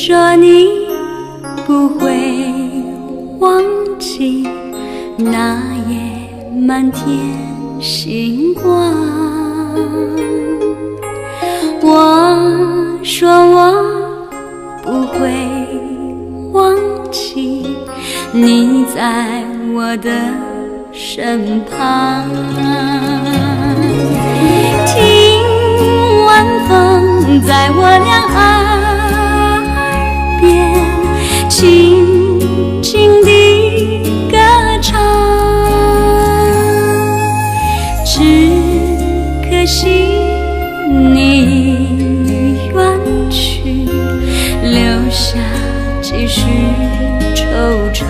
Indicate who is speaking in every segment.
Speaker 1: 说你不会忘记那夜满天星光，我说我不会忘记你在我的身旁。听晚风在我俩耳边轻轻地歌唱，只可惜你远去，留下几许惆怅。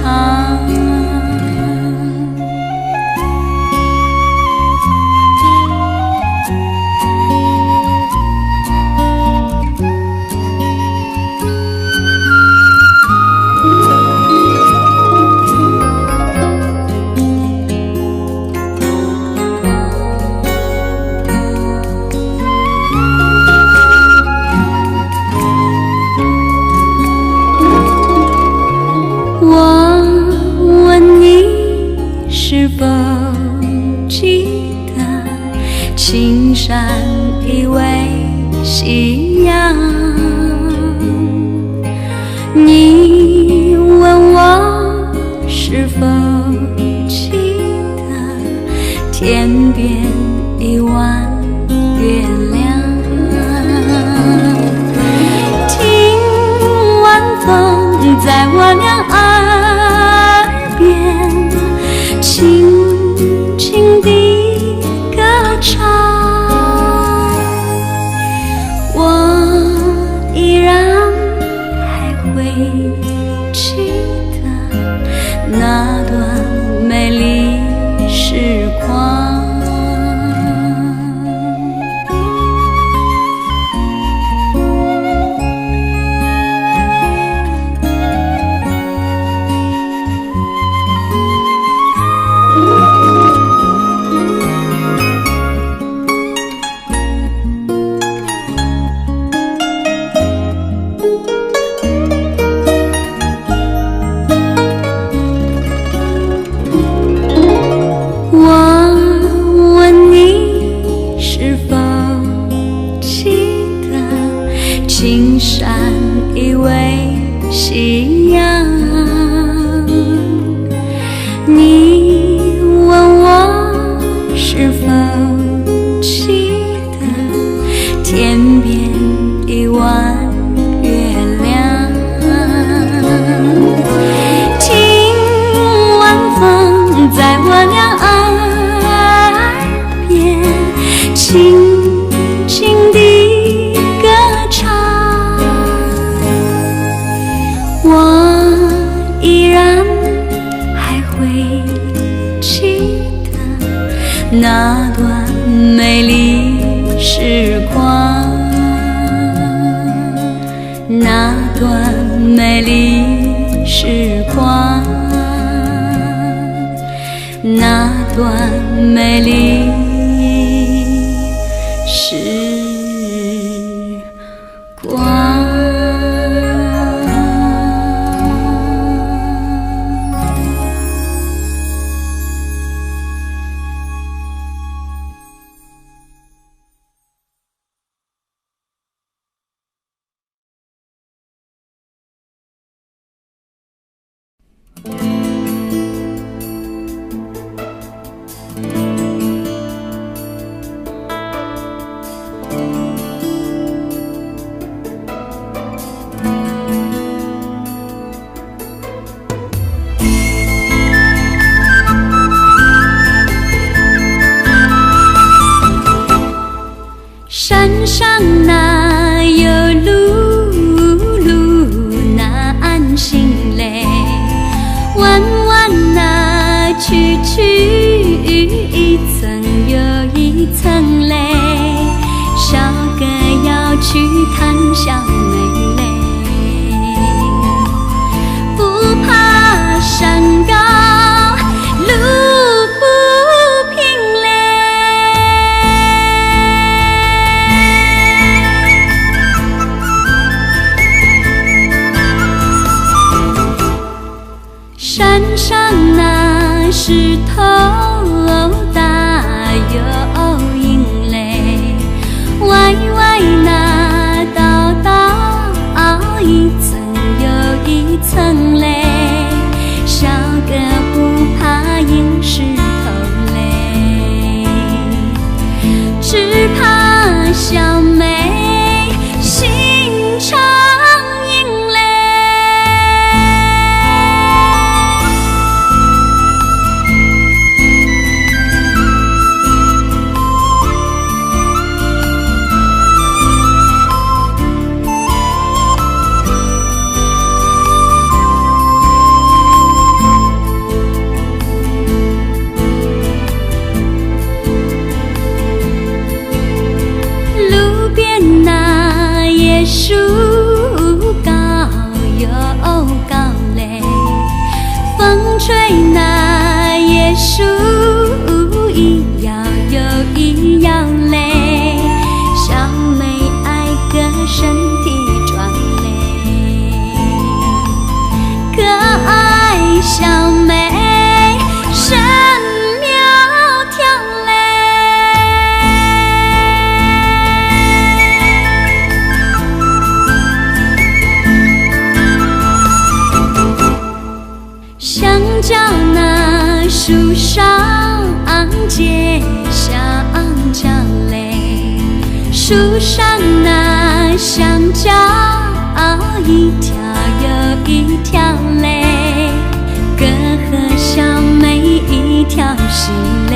Speaker 1: 是否记得青山依偎夕阳？你问我是否记得天边一弯月亮？听晚风在我俩耳边轻轻地歌唱，我依然还会记得那段美丽时光。青山依偎夕阳，你问我是否记得天边一弯月亮？听晚风在我俩耳边轻轻地歌唱，我依然还会记得那段美丽时光，那段美丽时光，那段美丽时光。树上那香蕉，一条又一条嘞，歌和笑每一条心嘞，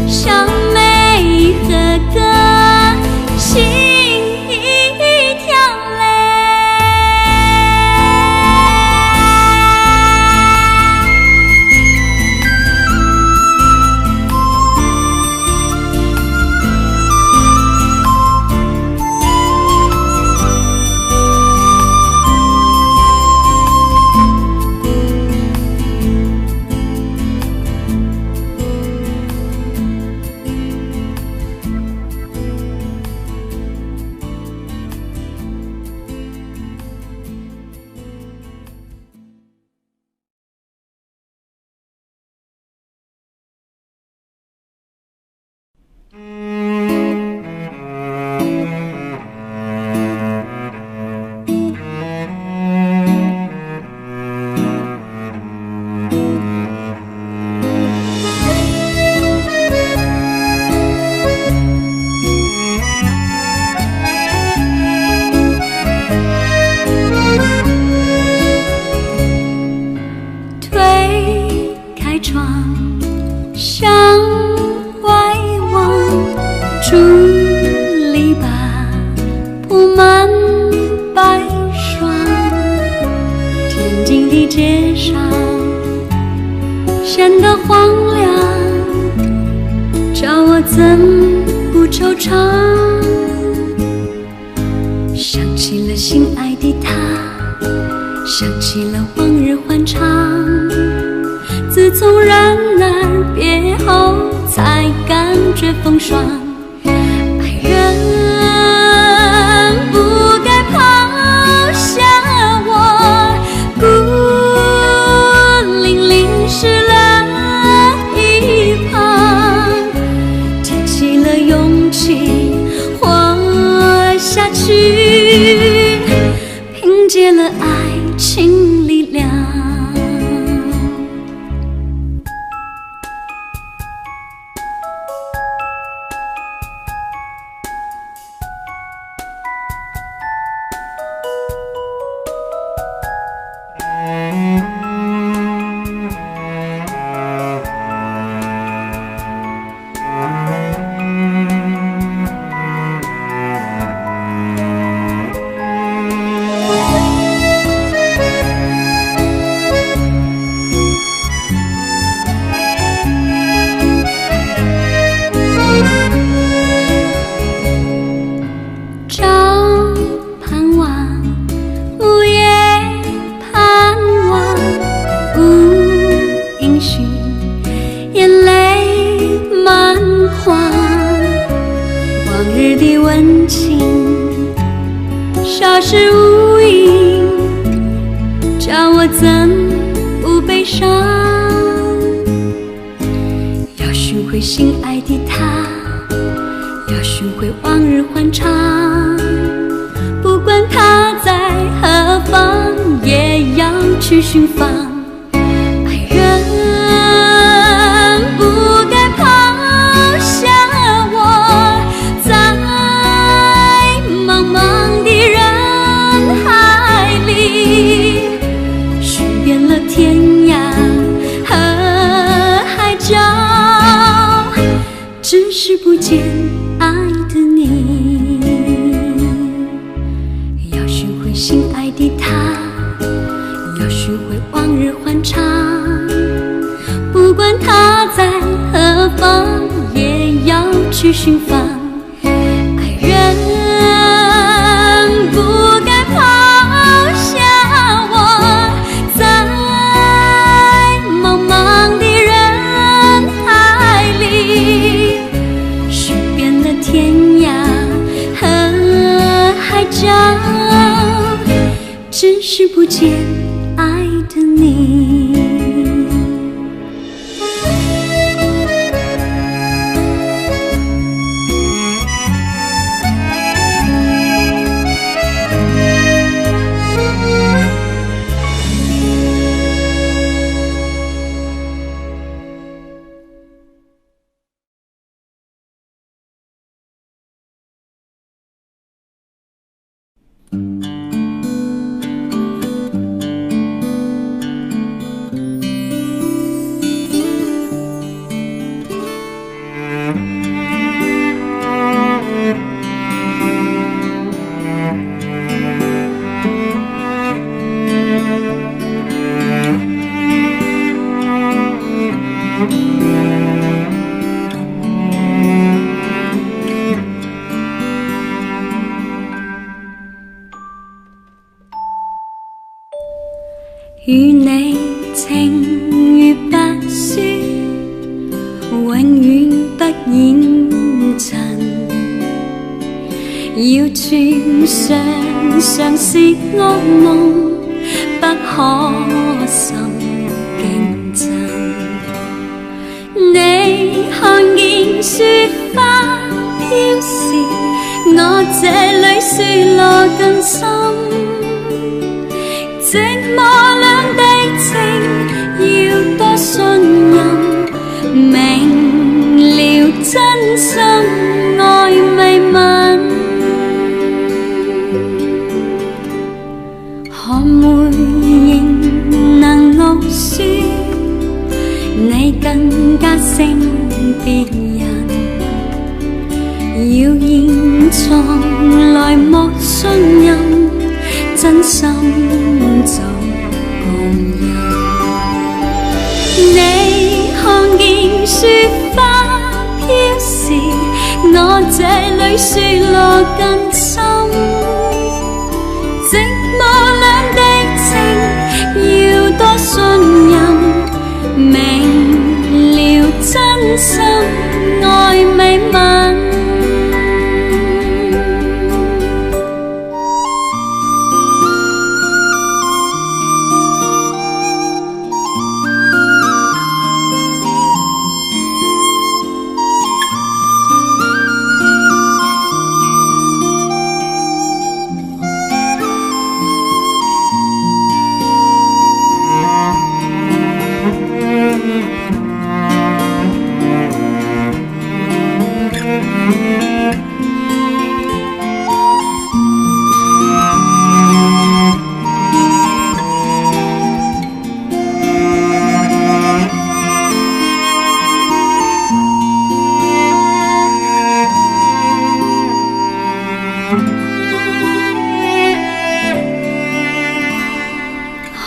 Speaker 1: 小妹和歌心一条嘞。向外望，竹篱笆铺满白霜，天津的街上显得荒凉，叫我怎不惆怅？想起了心爱的他，想起了往日欢唱，自从人儿别后，才感觉风霜。爱人不该抛下我，孤零零湿了一旁，提起了勇气活下去，凭借了爱情力量。往日的温情消失无影，叫我怎不悲伤？要寻回心爱的他，要寻回往日欢唱，不管他在何方，也要去寻访。只是不见爱的你，要寻回心爱的他，要寻回往日欢唱，不管他在何方，也要去寻访。爱人不该抛下我，在茫茫的人海里，天涯和海角，只是不见爱的你。與你情如白雪，永遠不染塵。要穿上常是噩夢，不可心競爭。你看見雪花飄時，我這裏雪落更深。寂寞兩地情，要多信任，明了真心愛未泯。可每仍能落雪，你更加勝別人。謠言從來莫信任，真心做共人。你看見雪花飄時，我這裏雪落更深。寂寞兩地情，要多信任，明了真心愛未泯。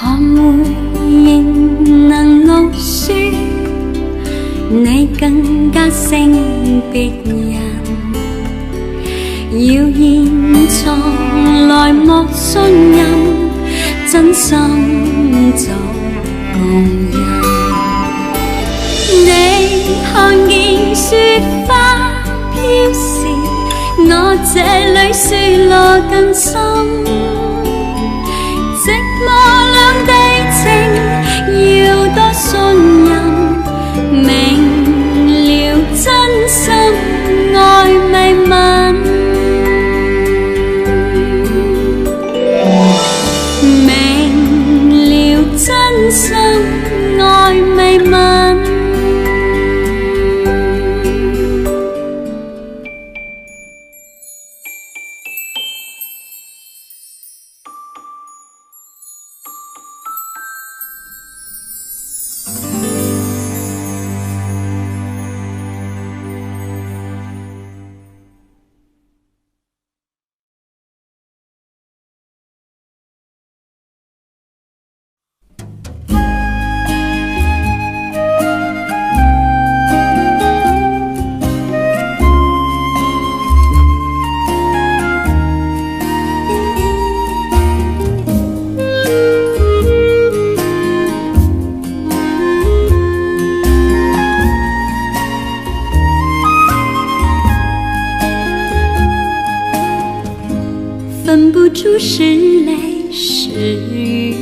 Speaker 1: 可每仍能落雪，你更加勝別人。謠言從來莫信任，真心做共人。你看見雪花飄時，我這裏雪落更深。寂寞兩地情，要多信任，明了真心愛未泯。明了真心愛未泯。分不出是泪是雨，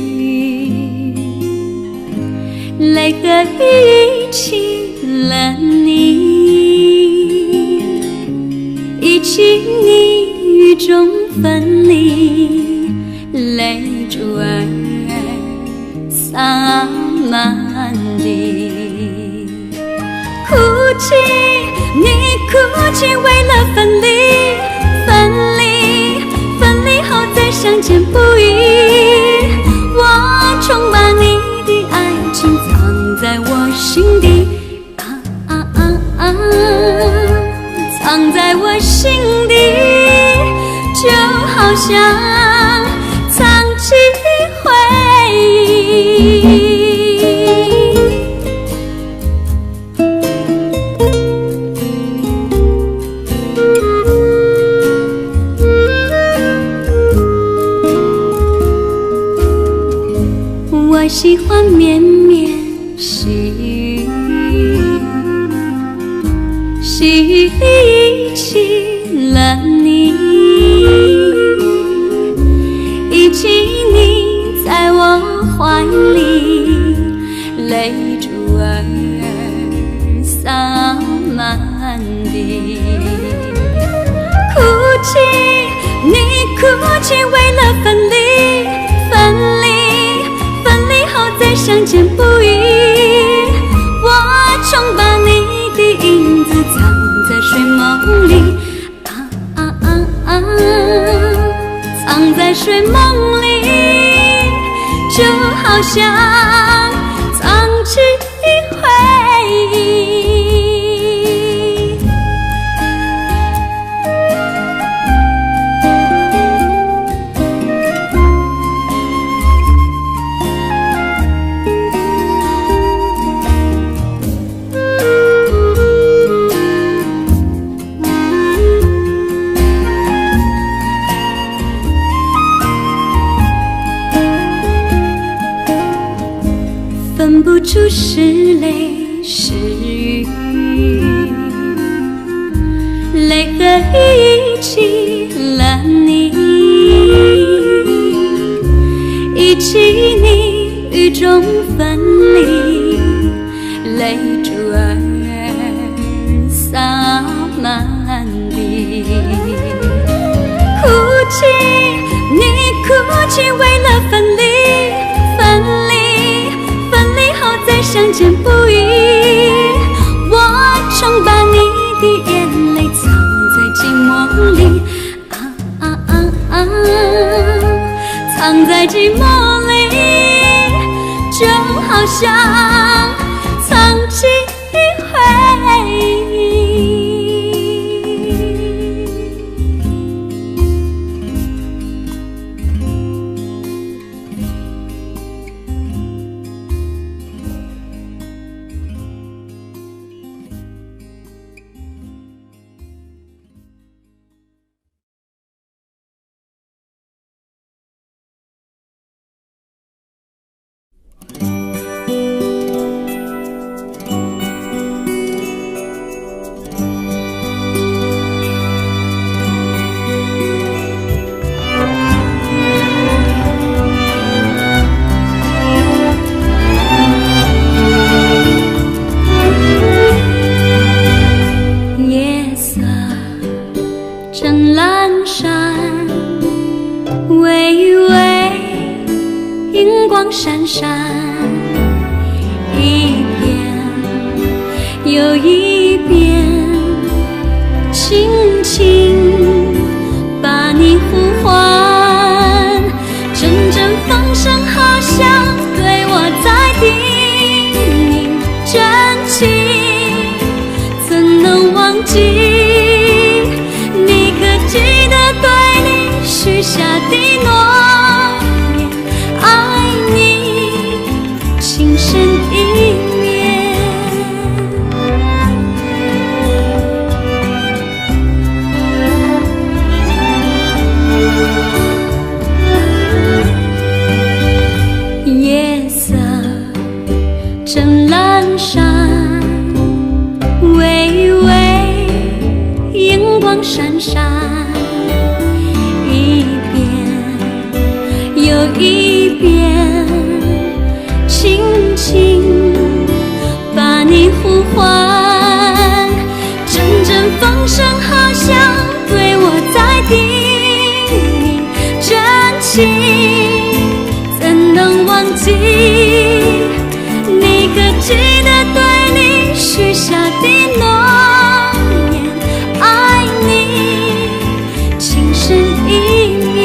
Speaker 1: 泪和雨一起了你，一起你雨中分离，泪珠儿洒满地。哭泣，你哭泣为了分离，分离，分离后再相见不易。我充满你的爱情藏在我心底，藏在我心底，就好像藏起回忆。我喜欢绵绵细雨，细雨里忆起了你，忆起你在我怀里，泪珠儿洒满地。哭泣，你哭泣，为了分离，分离，分离后再相见不易。我曾把你的影子藏在睡梦里，藏在睡梦里，就好像藏起回忆。分不出是泪是雨，泪和雨忆起了你，忆起你雨中分离，泪珠儿洒满地。哭泣，你哭泣，为了分离，分离，相见不易。我曾把你的眼泪藏在寂寞里，藏在寂寞里，就好像藏起回忆。闪闪一遍又一遍，轻轻把你呼唤，阵阵风声好像对我在叮咛真情，怎能忘记？你可记得对你许下的诺？正阑珊，微微荧光闪闪，一遍又一遍，轻轻把你呼唤，阵阵风声好像对我在叮咛真情，怎能忘记？你可记得对你许下的诺言？爱你情深意绵。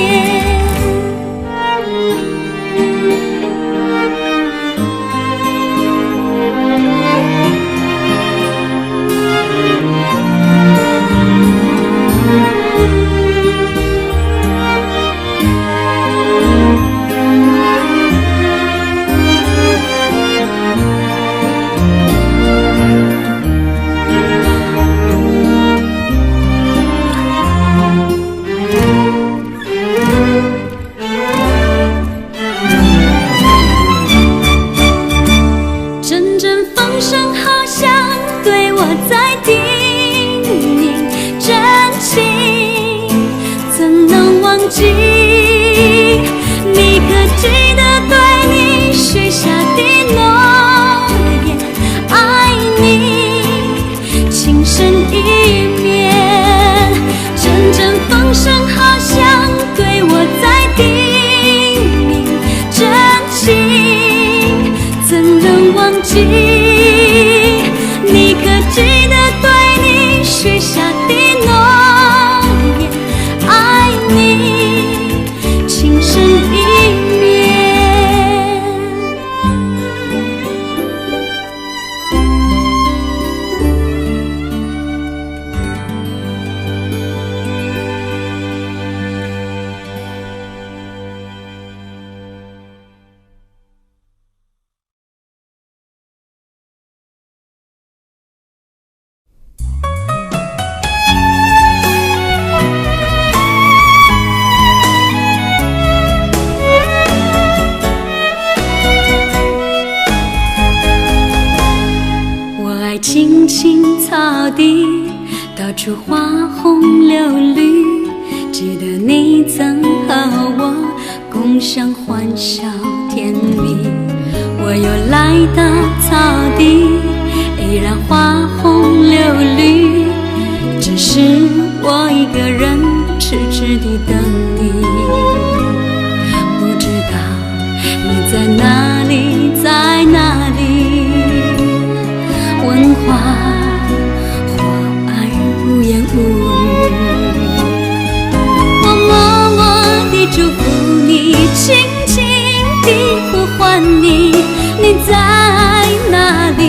Speaker 1: 记。你可记得对你许下的诺言？爱你情深意绵，阵阵风声好像对我在叮咛，真情怎能忘记？你可记得对你许下的诺言？爱你情深意绵。青青草地，到处花红柳绿。记得你曾和我共享欢笑甜蜜。我又来到草地，依然花红柳绿，只是我一个人痴痴地等你。不知道你在哪里，在哪里？问话，花儿无言无语。我默默地祝福你，轻轻地呼唤你。你在哪里，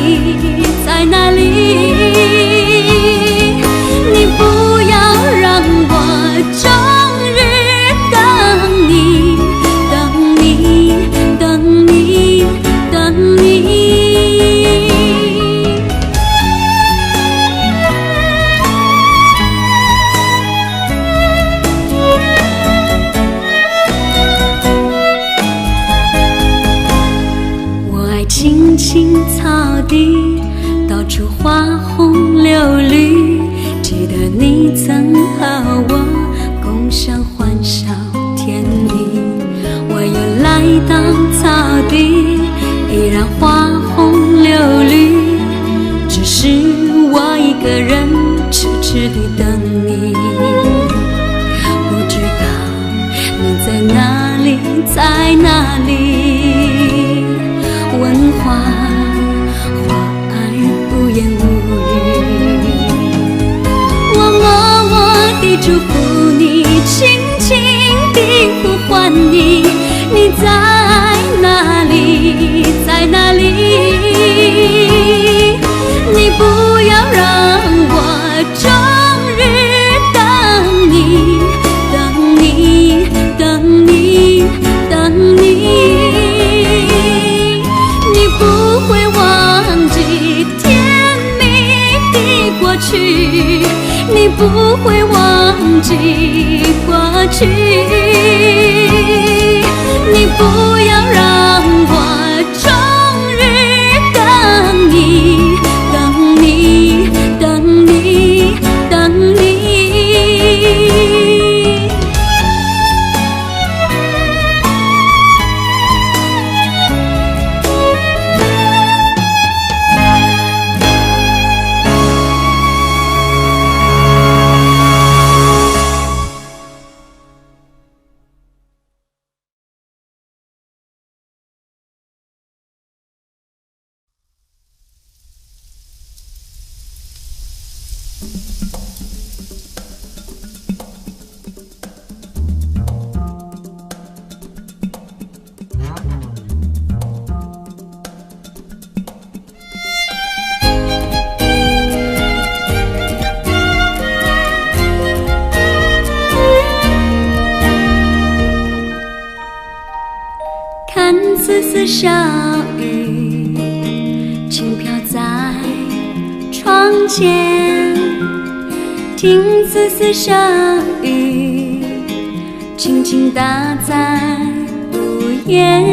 Speaker 1: 在哪里？你不要让我终日等你，等你，等你，等你。青青草地，到处花红柳绿。记得你曾和我共享欢笑甜蜜。我又来到草地，依然花红柳绿，只是我一个人痴痴地等你。不知道你在哪里，在哪里？问话，花儿无言无语。我默默地祝福你，轻轻地呼唤你。你在哪里，在哪里？你不要让我终日等你，等你，等你，等你。不会忘记甜蜜的过去，你不会忘记过去。你不要让我终日等你，等你，等你，等你。看丝丝小雨，轻飘在窗前，听丝丝小雨，轻轻打在屋檐。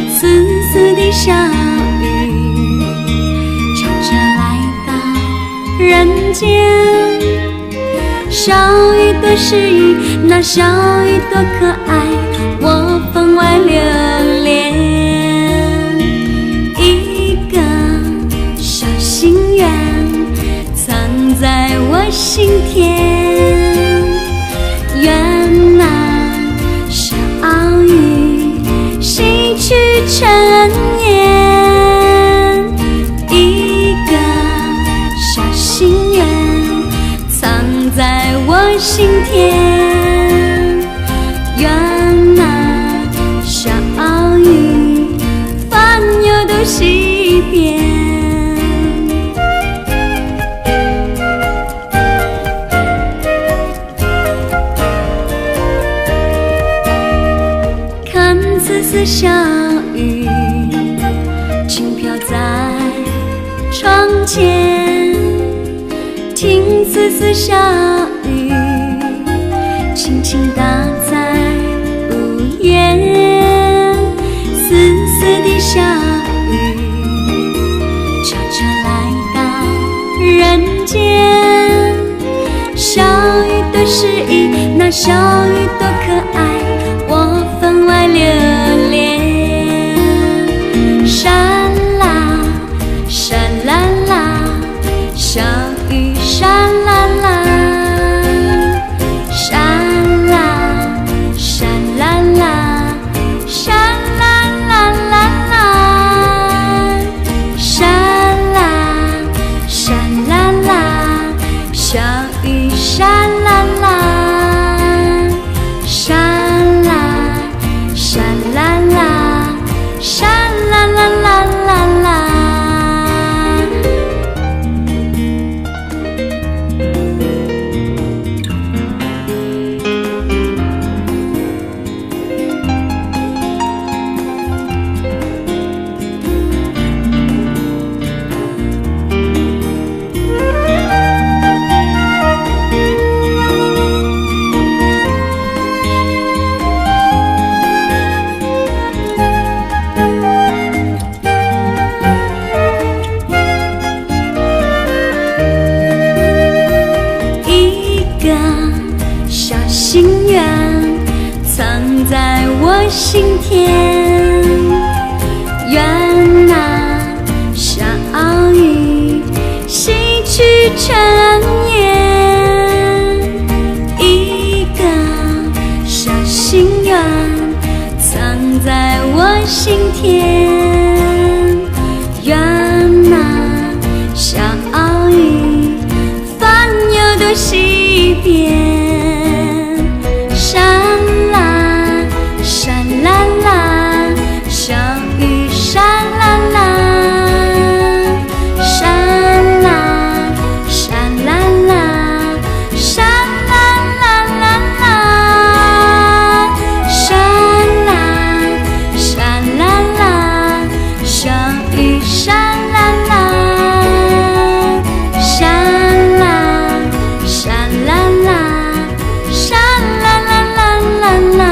Speaker 1: 丝丝的小雨，悄悄来到人间，小雨多诗意，那小雨多可爱，我分外留恋。一个小心愿藏在我心田，愿那小雨洗去尘烟。一个小心愿藏在我心田，愿那小雨烦忧都洗遍。看丝丝小雨轻飘在窗前，听丝丝小雨轻轻打在屋檐，丝丝的小雨悄悄来到人间。小雨多诗意，那小雨多可爱，我分外留恋。沙啦沙啦啦，小雨沙啦啦，沙啦沙啦啦，沙啦啦啦啦，沙啦沙啦啦，小雨沙啦啦，沙啦沙啦啦，沙啦啦啦啦啦。小心愿藏在我心田，愿那小雨洗去尘烟。一个小心愿藏在我心田，愿那小雨烦忧都洗遍。沙啦沙啦啦，小雨沙啦啦，沙啦沙啦啦，沙啦啦啦啦，沙啦沙啦啦，小雨沙啦啦，沙啦沙啦啦，沙啦啦啦啦啦。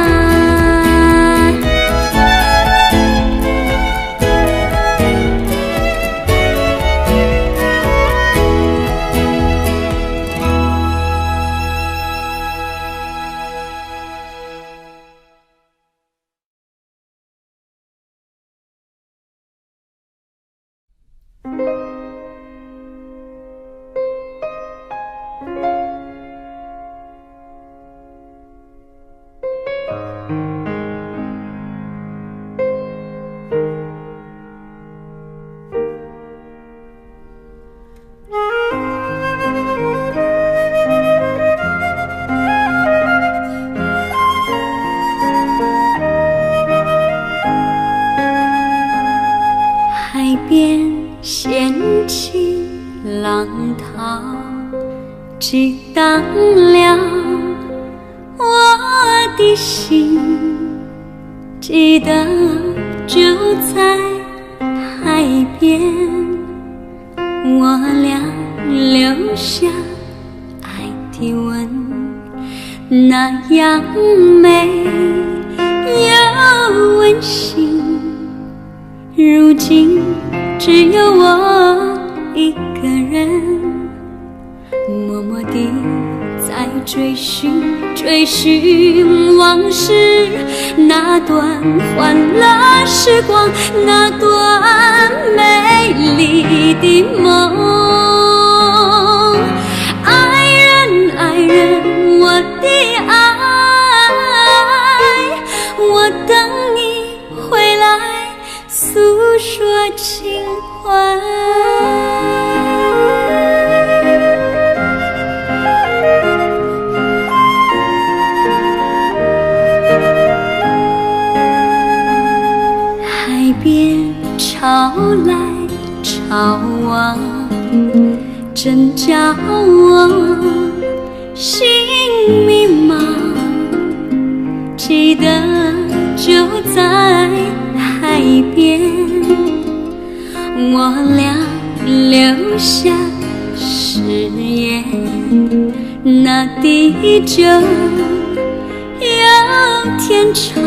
Speaker 1: 海边掀起浪涛，激荡了我的心。记得就在海边，我俩留下爱的吻，那样美又温馨。如今只有我一个人，默默地在追寻追寻往事，那段欢乐时光，那段美丽的梦。爱人爱人，我的爱，我等你回来诉说情怀。海边潮来潮往，真叫我心迷茫。记得就在海边，我俩留下誓言，那地久又天长。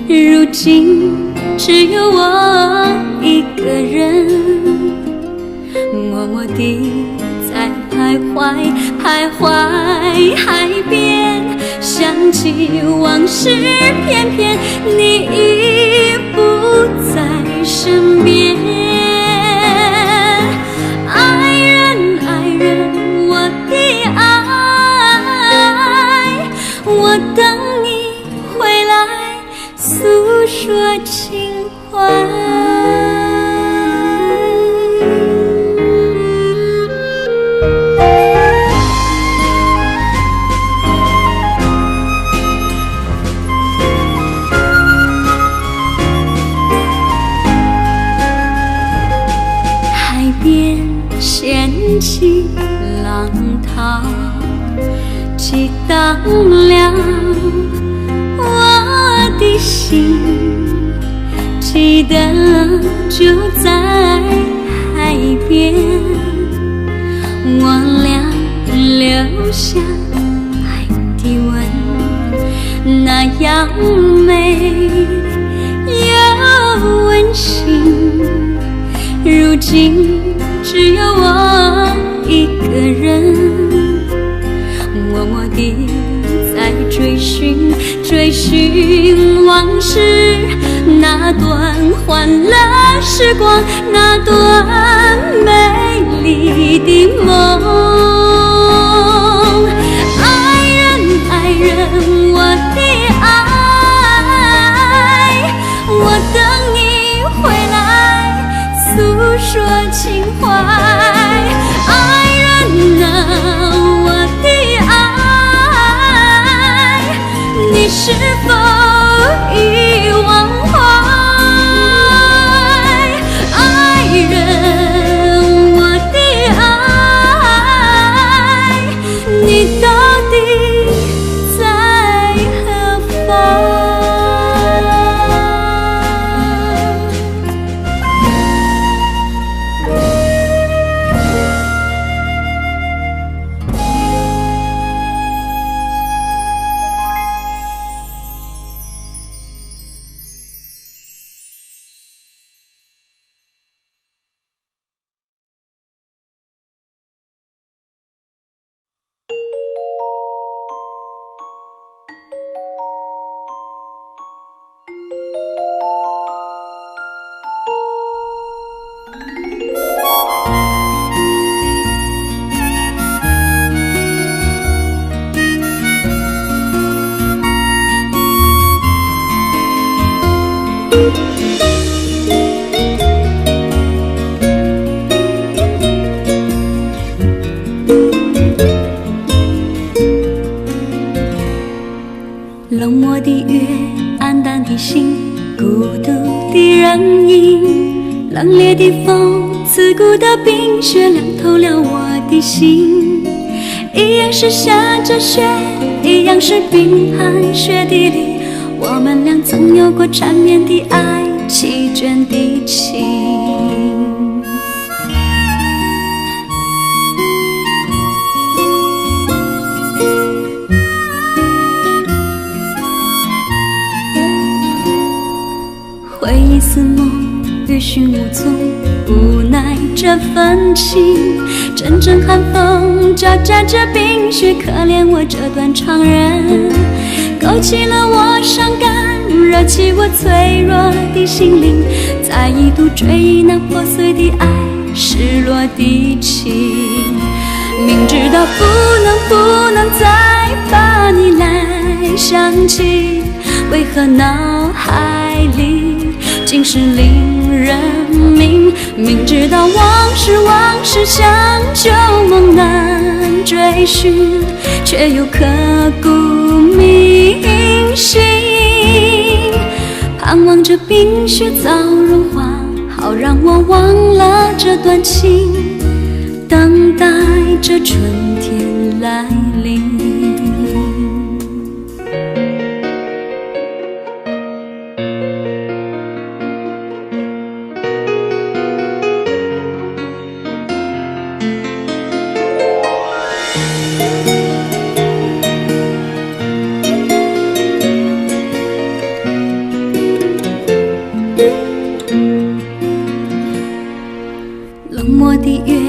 Speaker 1: 如今只有我一个人，默默地在徘徊徘徊海边，想起往事，偏偏你已不在身边。爱人爱人，我的爱，我等你回来诉说情怀。海边掀起浪涛，激荡了我的心。记得就在海边，我俩留下爱的吻，那样美又温馨。如今只有我一个人，默默地在追寻追寻往事，那段欢乐时光，那段美丽的梦。爱人爱人，我的爱，我等你回来诉说情怀。爱人啊，我的爱，你是否已忘怀？爱人，我的爱，你到底在何方？冷漠的月，黯淡的心，孤独的人影，冷冽的风，刺骨的冰雪，凉透了我的心。一样是下着雪，一样是冰寒雪地里，我们俩曾有过缠绵的爱，弃倦的情。回忆似梦，欲寻无踪，无奈这份情。阵阵寒风交加着冰雪，可怜我这段长人，勾起了我伤感，惹起我脆弱的心灵，再一度追忆那破碎的爱，失落的情。明知道不能再把你来想起，为何脑海里尽是令人明？明知道往事像旧梦难追寻，却又刻骨铭心。盼望着冰雪早融化，好让我忘了这段情，等待着春天来临。冷漠的月，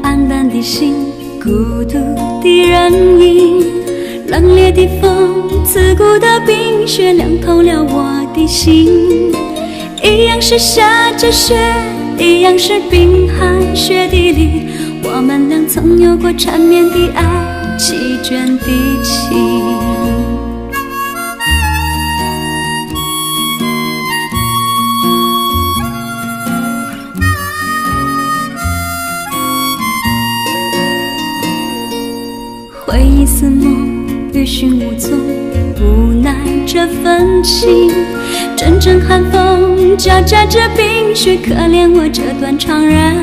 Speaker 1: 黯淡的心，孤独的人影，冷冽的风，刺骨的冰雪，凉透了我的心。一样是下着雪，一样是冰寒雪地里，我们俩曾有过缠绵的爱，弃倦的情。回忆似梦，余寻无踪，无奈这份情。阵阵寒风交加着冰雪，可怜我这段长人，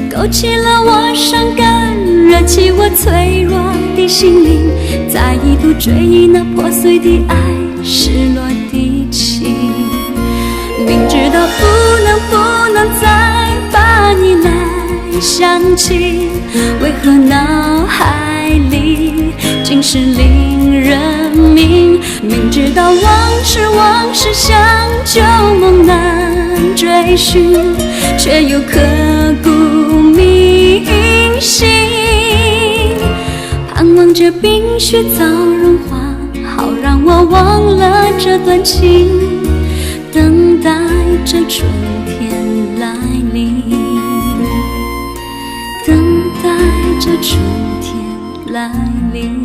Speaker 1: 勾起了我伤感，惹起我脆弱的心灵，再一度追忆那破碎的爱，失落的情。明知道不能再把你来想起，为何脑海里尽是令人明？明知道往事像旧梦难追寻，却又刻骨铭心。盼望着冰雪早融化，好让我忘了这段情，等待着春天来临，等待着春天来临。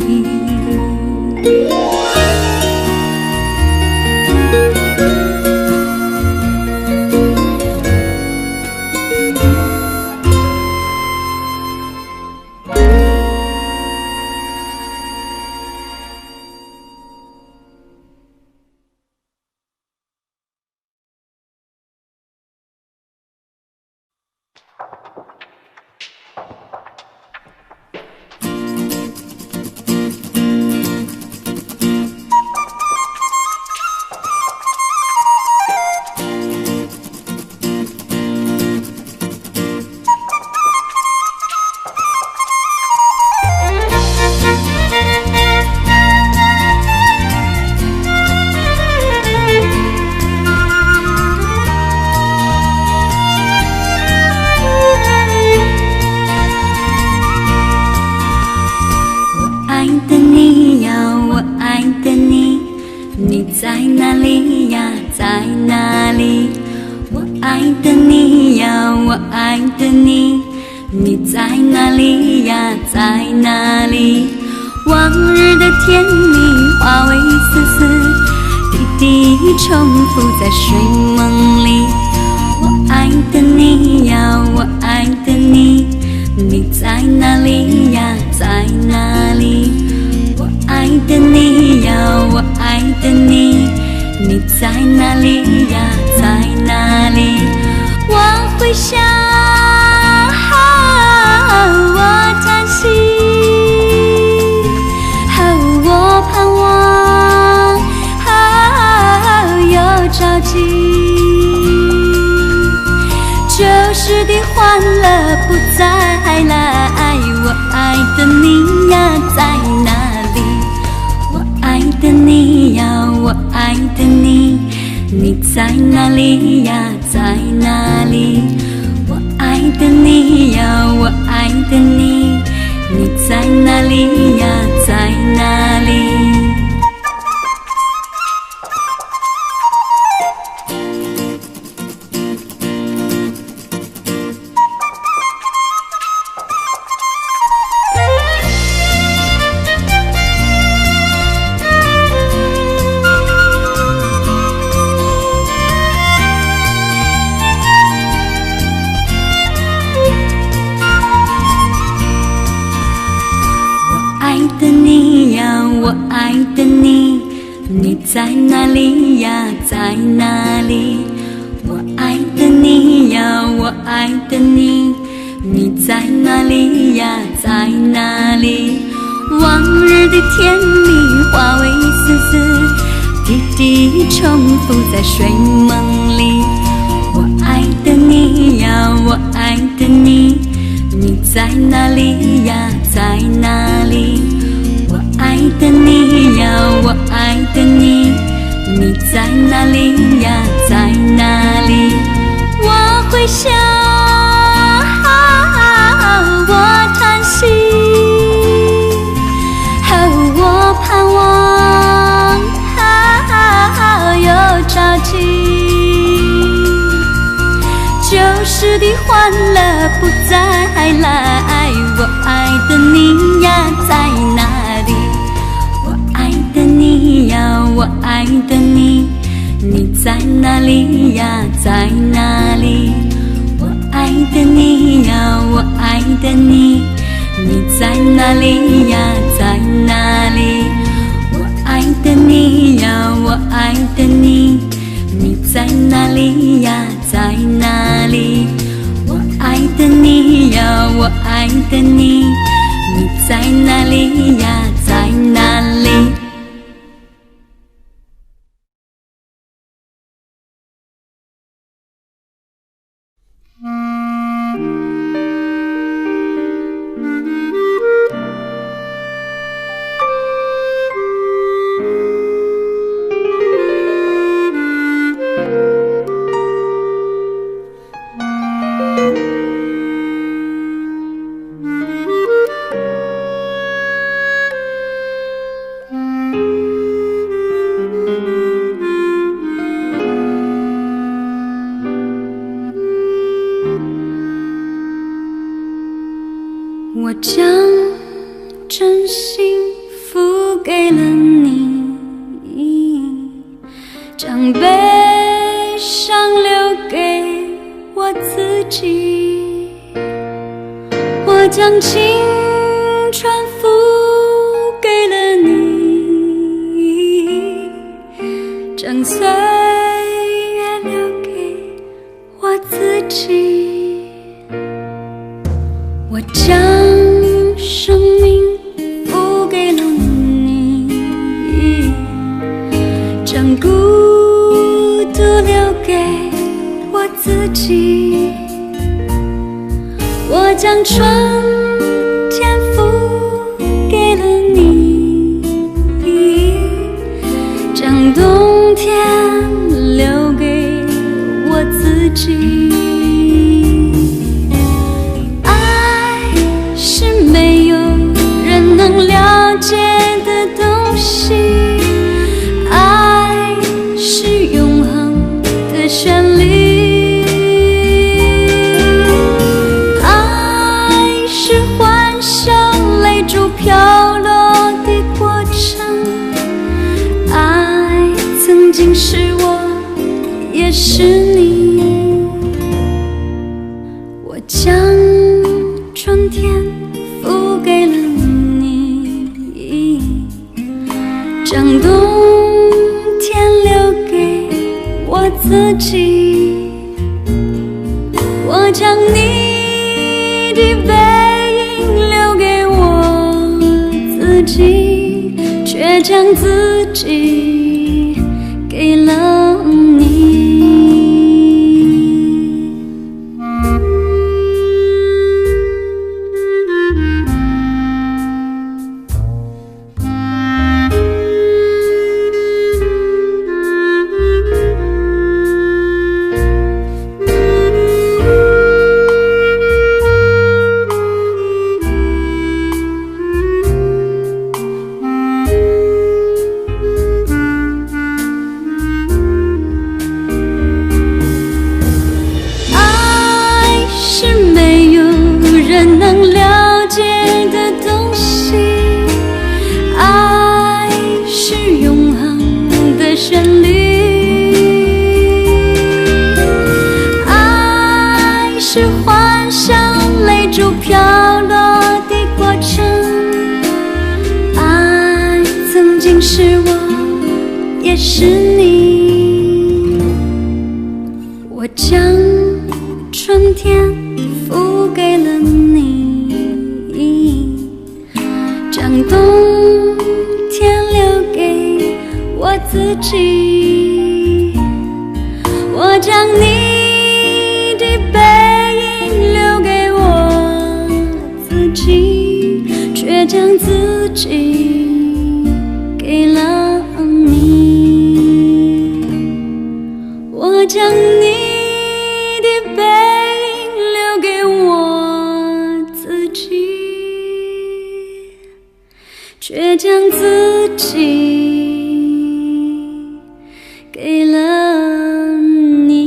Speaker 1: 在哪里呀，在哪里？我爱的你呀，我爱的你，你在哪里呀，在哪里？往日的甜蜜化为一丝丝滴滴重复在睡梦里。我爱的你呀，我爱的你，你在哪里呀，在哪里？我爱的你呀，我爱的你，你在哪里呀，在哪里？我会想，我叹息，我盼望，又着急。旧时的欢乐不再来，我爱的你呀，在哪里？我爱的你呀，我爱的你，你在哪里呀，在哪里？我爱爱的你呀，我爱的你，你在哪里呀，在哪里？我爱的你，你在哪里呀？在哪里？我爱的你呀，我爱的你，你在哪里呀？在哪里？往日的甜蜜化为丝丝，滴滴重复在睡梦里。我爱的你呀，我爱的你，你在哪里呀？在哪里？我爱的你呀，我爱的你，你在哪里呀？在哪里？我会想，我叹息，我盼望，又着急。旧时的欢乐不再来，我爱的你呀，在哪里？我爱的你，你在哪里呀？在哪里？我爱的你呀，我爱的你，你在哪里呀？在哪里？我爱的你呀，我爱的你，你在哪里呀？在哪里？我爱的你呀，我爱的你，你在哪里呀？在哪里？我将真心付给了你，将悲伤留给我自己。我将青春付给了你，将岁月留给我自己。我将生命付给了你，将孤独留给我自己。我将春天付给了你，将冬天留给我自己。没有人能了解的东西，爱是永恒的旋律，爱是欢笑泪珠飘落的过程，爱曾经是我，也是你。我将春天付给了你，将冬天留给我自己。我将你的背影留给我自己，却将自己给了你。竟是我，也是你。我将春天付给了你，将冬天留给我自己。我将你的背影留给我自己，却将自己给了你。我将你的背影留给我自己，却将自己给了你。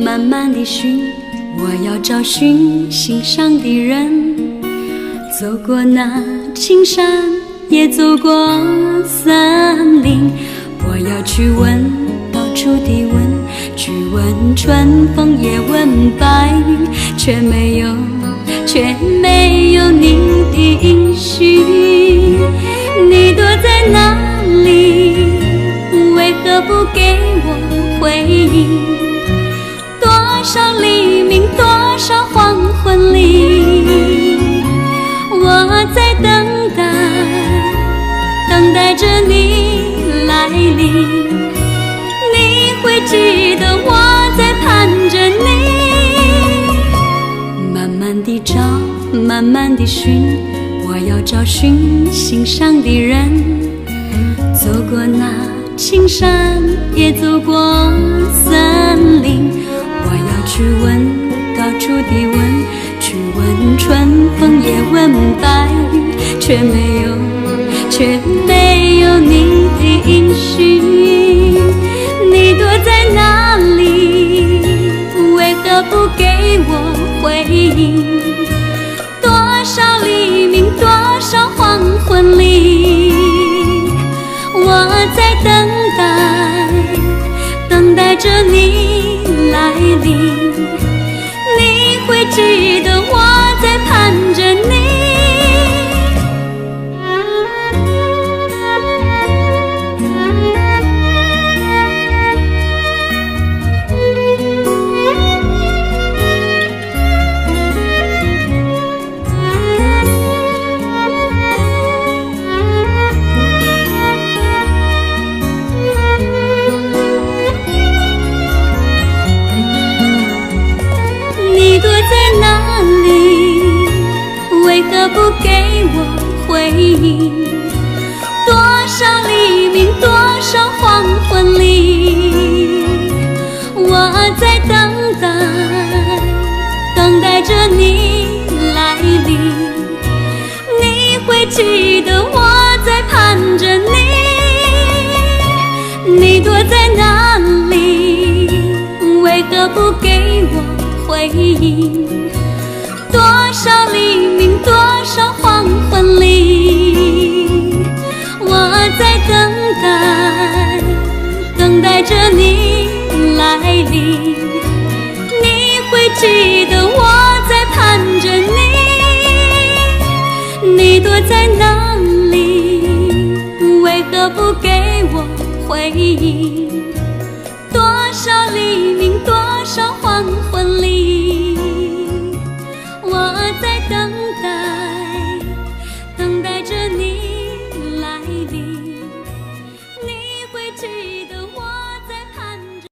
Speaker 1: 慢慢地寻，我要找寻心上的人。走过那青山，也走过森林。我要去问，到处地问，去问春风，也问白云，却没有你的音讯。你躲在哪里？为何不给我回应？多少黎明，多少黄昏里，我在等待，等待着你来临。你会记得我在盼着你。慢慢地找，慢慢地寻，我要找寻心上的人。走过那青山，也走过森林。我要去问，到处地问，去问春风，也问白云，却没有你的音讯。你躲在哪里？为何不给我回应？多少黎明，多少黄昏里，我在等待，等待着你来临。你会记得我在盼着你。不给我回应？多少黎明，多少黄昏里，我在等待，等待着你来临。你会记得我在盼着你。你躲在哪里？为何不给我回应？多少黎明，多少黄昏里，我在等待，等待着你来临。你会记得我在盼着你。你躲在哪里？为何不给我回应？多少黎明，多少黄昏里，我在等待，等待着你来临。你会记得我在盼着。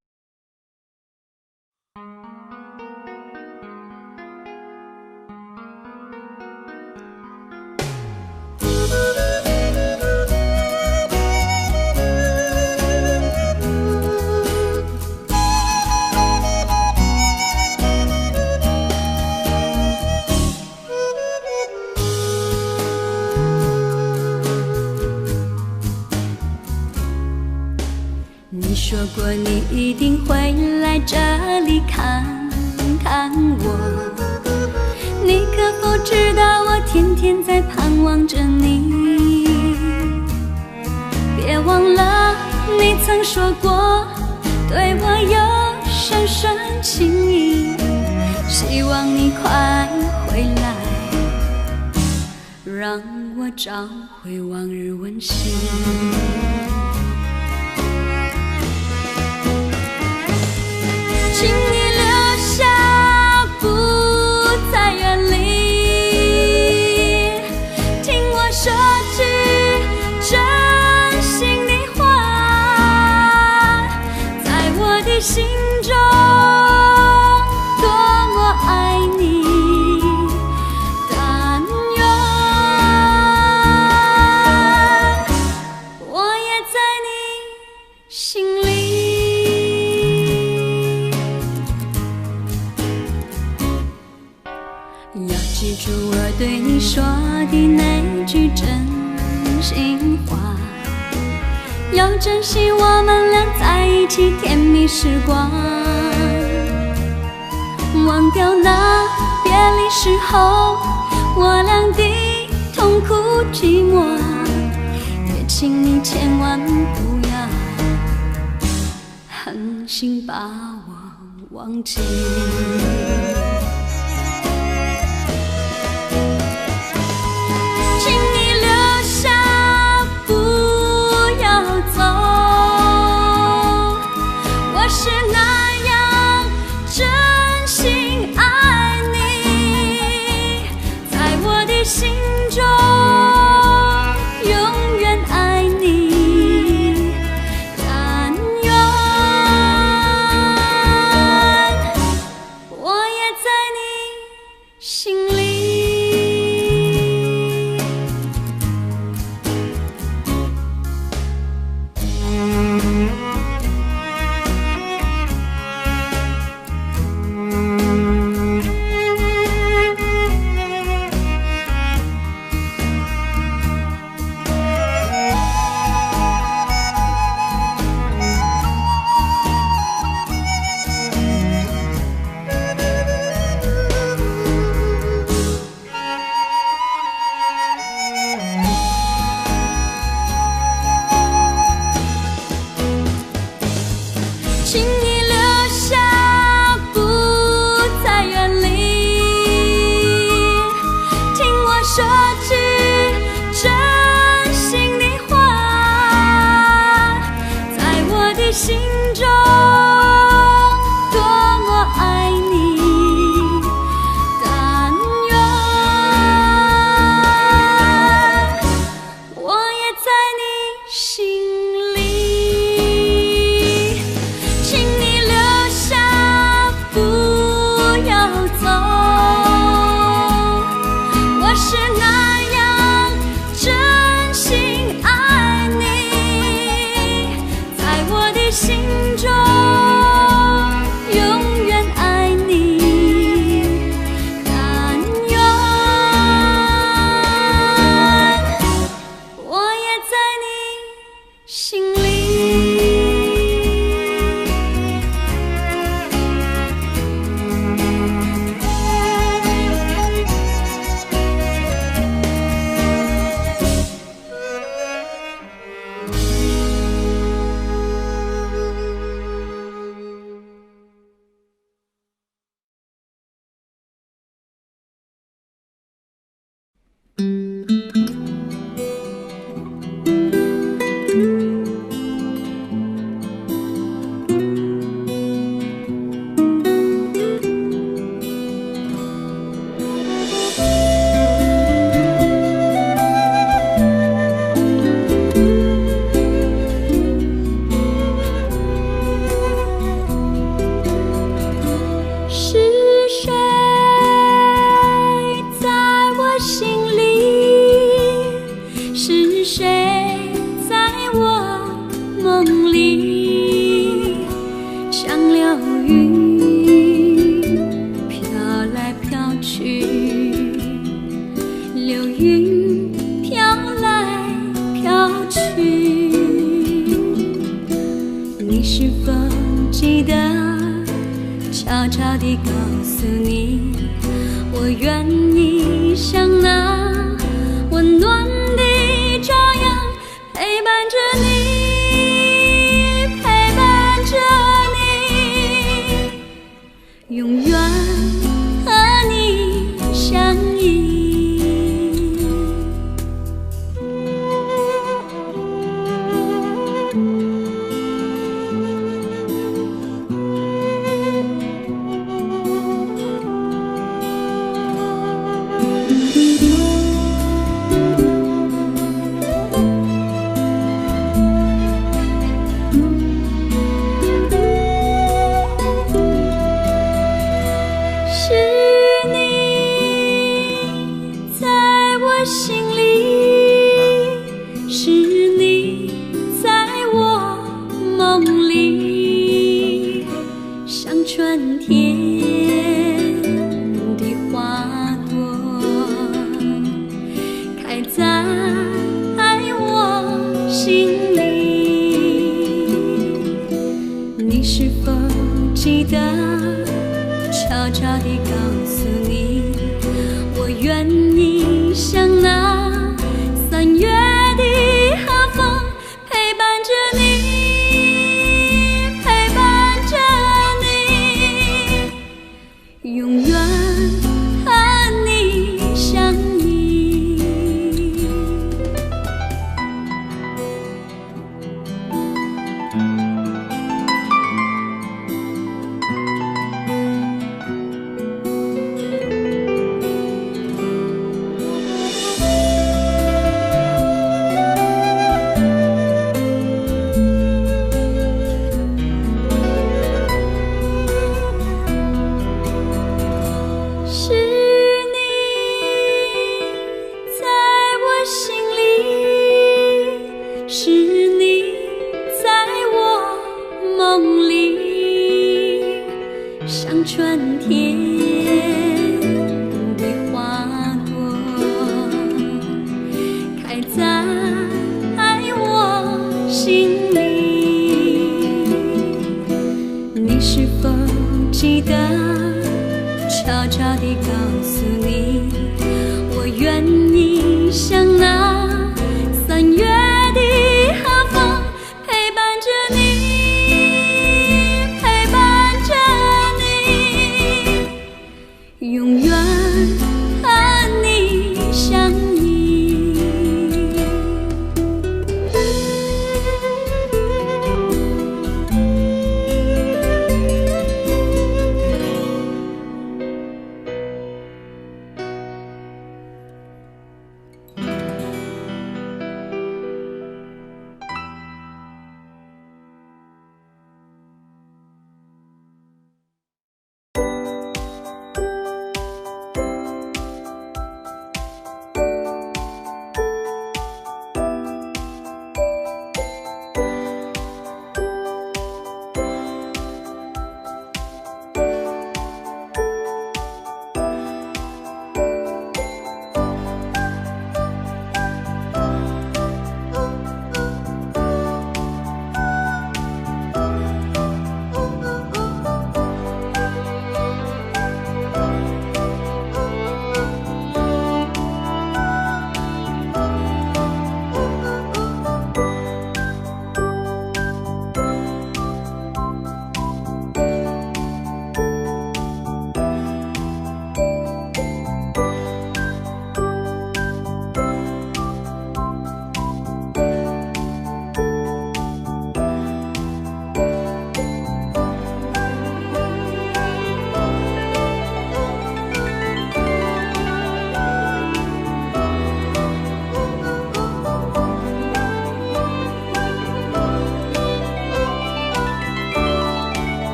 Speaker 1: 说过你一定会来这里看看我，你可否知道我天天在盼望着你？别忘了你曾说过对我有深深情意，希望你快回来，让我找回往日温馨。请你留下，不再远离，听我说句真心的话，在我的心中多么爱你，但愿我也在你心里。要记住我对你说的那句真心话，要珍惜我们俩在一起甜蜜时光，忘掉那别离时候我俩的痛苦寂寞，也请你千万不要狠心把我忘记。请你留下，不要走，我是那样真心爱你，在我的心中永远爱你，但愿我也在你心里。请你留下，不再远离，听我说句真心的话，在我的心中多么爱你，但愿我也在你心里。请你留下，不要走，我是那样真心爱你，在我的心中永远爱你，但愿我也在你心里。是谁在我心里？是谁在我梦里？像流云飘来飘去，流云飘来飘去。你是否记得悄悄地告诉你，我愿意像那温暖的朝阳陪伴着你，陪伴着你，永远和你相依。心里是你，在我梦里，像春天的花朵，开在我心里。你是否记得悄悄地告诉你，我愿意像那3月的和风，陪伴着你，陪伴着你，永远和你相依。是你在我梦里，像春天